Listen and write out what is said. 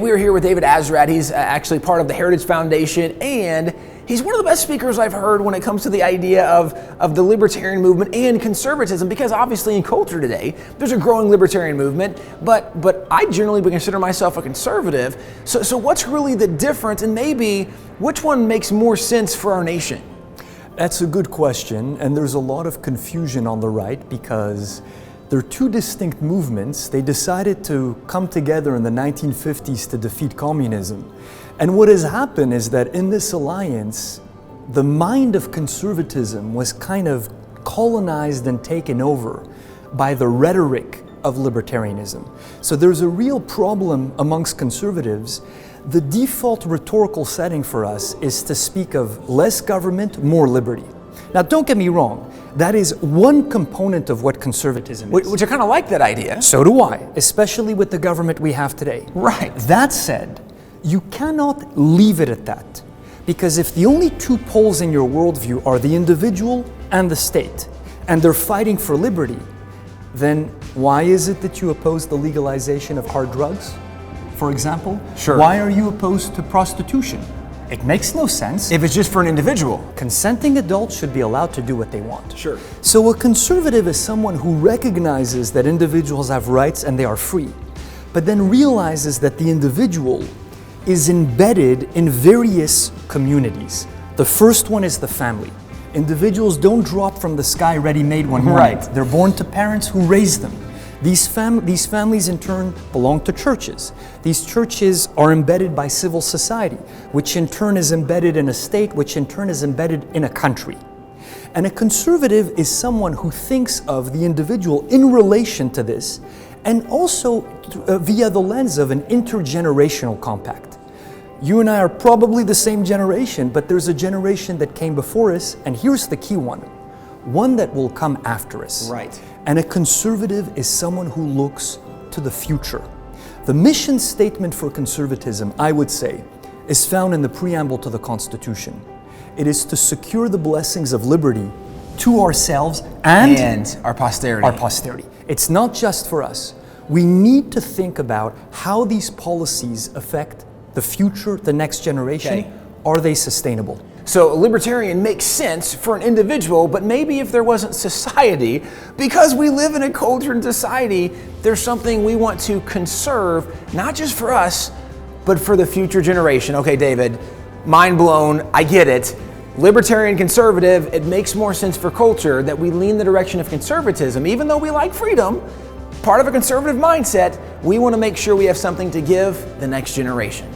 We are here with David Azerrad. He's actually part of the Heritage Foundation, and he's one of the best speakers I've heard when it comes to the idea of the libertarian movement and conservatism, because obviously in culture today, there's a growing libertarian movement, but I generally would consider myself a conservative. So what's really the difference, and maybe which one makes more sense for our nation? That's a good question, and there's a lot of confusion on the right because they're two distinct movements. They decided to come together in the 1950s to defeat communism. And what has happened is that in this alliance, the mind of conservatism was kind of colonized and taken over by the rhetoric of libertarianism. So there's a real problem amongst conservatives. The default rhetorical setting for us is to speak of less government, more liberty. Now, don't get me wrong. That is one component of what conservatism is. Which I kind of like that idea. So do I, especially with the government we have today. Right. That said, you cannot leave it at that. Because if the only two poles in your worldview are the individual and the state, and they're fighting for liberty, then why is it that you oppose the legalization of hard drugs, for example? Sure. Why are you opposed to prostitution? It makes no sense. If it's just for an individual. Consenting adults should be allowed to do what they want. Sure. So a conservative is someone who recognizes that individuals have rights and they are free, but then realizes that the individual is embedded in various communities. The first one is the family. Individuals don't drop from the sky ready-made one morning. Right. They're born to parents who raise them. These families in turn belong to churches. These churches are embedded by civil society, which in turn is embedded in a state, which in turn is embedded in a country. And a conservative is someone who thinks of the individual in relation to this, and also via the lens of an intergenerational compact. You and I are probably the same generation, but there's a generation that came before us, and here's the key one that will come after us. Right. And a conservative is someone who looks to the future. The mission statement for conservatism, I would say, is found in the preamble to the Constitution. It is to secure the blessings of liberty to ourselves and our posterity. It's not just for us. We need to think about how these policies affect the future, the next generation. Okay. Are they sustainable? So a libertarian makes sense for an individual, but maybe if there wasn't society, because we live in a culture and society, there's something we want to conserve, not just for us, but for the future generation. Okay, David, mind blown, I get it. Libertarian, conservative, it makes more sense for culture that we lean the direction of conservatism. Even though we like freedom, part of a conservative mindset, we want to make sure we have something to give the next generation.